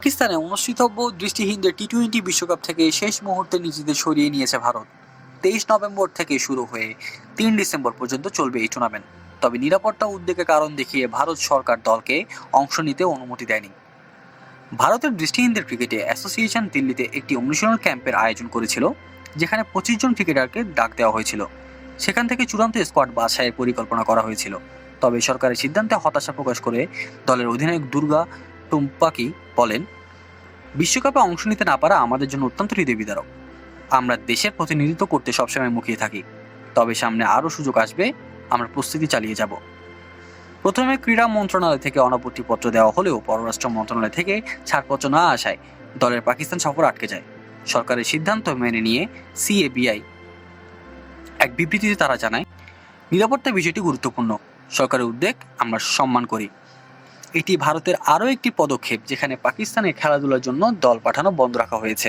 পাকিস্তানে অনুষ্ঠিতব্য দৃষ্টিহীনদের টি-20 বিশ্বকাপ থেকে শেষ মুহূর্তে নিজেদের সরিয়ে নিয়েছে ভারত। 23 নভেম্বর থেকে শুরু হয়ে 3 ডিসেম্বর পর্যন্ত চলবে এই টুর্নামেন্ট। তবে নিরাপত্তা উদ্বেগের কারণ দেখিয়ে ভারত সরকার দলকে অংশ নিতে অনুমতি দেয়নি। ভারতের দৃষ্টিহীনদের ক্রিকেটে অ্যাসোসিয়েশন দিল্লিতে একটি অনুশীলন ক্যাম্পের আয়োজন করেছিল, যেখানে 25 জন ক্রিকেটারকে ডাক দেওয়া হয়েছিল। সেখান থেকে চূড়ান্ত স্কোয়াড বাছাইয়ের পরিকল্পনা করা হয়েছিল। তবে সরকারের সিদ্ধান্তে হতাশা প্রকাশ করে দলের অধিনায়ক দুর্গা টুম্পাকি বলেন, বিশ্বকাপে অংশ নিতে না পারা আমাদের জন্য অত্যন্ত হৃদয় বিদারক। আমরা দেশের প্রতিনিধিত্ব করতে সবসময় মুখিয়ে থাকি, তবে সামনে আরও সুযোগ আসবে, আমরা প্রস্তুতি চালিয়ে যাব। প্রথমে ক্রীড়া মন্ত্রণালয় থেকে অনাপত্তি পত্র দেওয়া হলেও পররাষ্ট্র মন্ত্রণালয় থেকে ছাড়পত্র না আসায় দলের পাকিস্তান সফর আটকে যায়। সরকারের সিদ্ধান্ত মেনে নিয়ে সিএবিআই এক বিবৃতিতে তারা জানায়, নিরাপত্তা বিষয়টি গুরুত্বপূর্ণ, সরকারের উদ্বেগ আমরা সম্মান করি। এটি ভারতের আরও একটি পদক্ষেপ যেখানে পাকিস্তানের খেলাধুলার জন্য দল পাঠানো বন্ধ রাখা হয়েছে।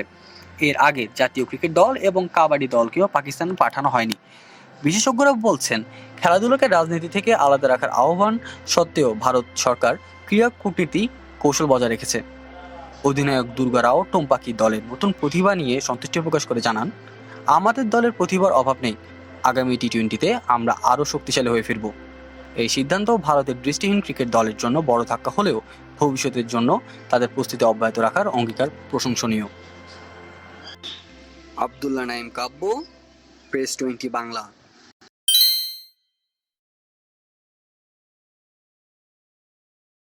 এর আগে জাতীয় ক্রিকেট দল এবং কাবাডি দলকেও পাকিস্তানে পাঠানো হয়নি। বিশেষজ্ঞরা বলছেন, খেলাধুলাকে রাজনীতি থেকে আলাদা রাখার আহ্বান সত্ত্বেও ভারত সরকার ক্রীড়া কূটনীতি কৌশল বজায় রেখেছে। অধিনায়ক দুর্গা রাও টোম্পাকি দলের নতুন প্রতিভা নিয়ে সন্তুষ্টি প্রকাশ করে জানান, আমাদের দলের প্রতিভার অভাব নেই, আগামী টি-20তে আমরা আরও শক্তিশালী হয়ে ফিরব। এই সিদ্ধান্ত ভারতের দৃষ্টিহীন ক্রিকেট দলের জন্য বড় ধাক্কা হলেও ভবিষ্যতের জন্য তাদের প্রস্তুতি অব্যাহত রাখার অঙ্গীকার প্রশংসনীয়। আব্দুল্লাহ নাইম কাব্য, প্রেস 20 বাংলা।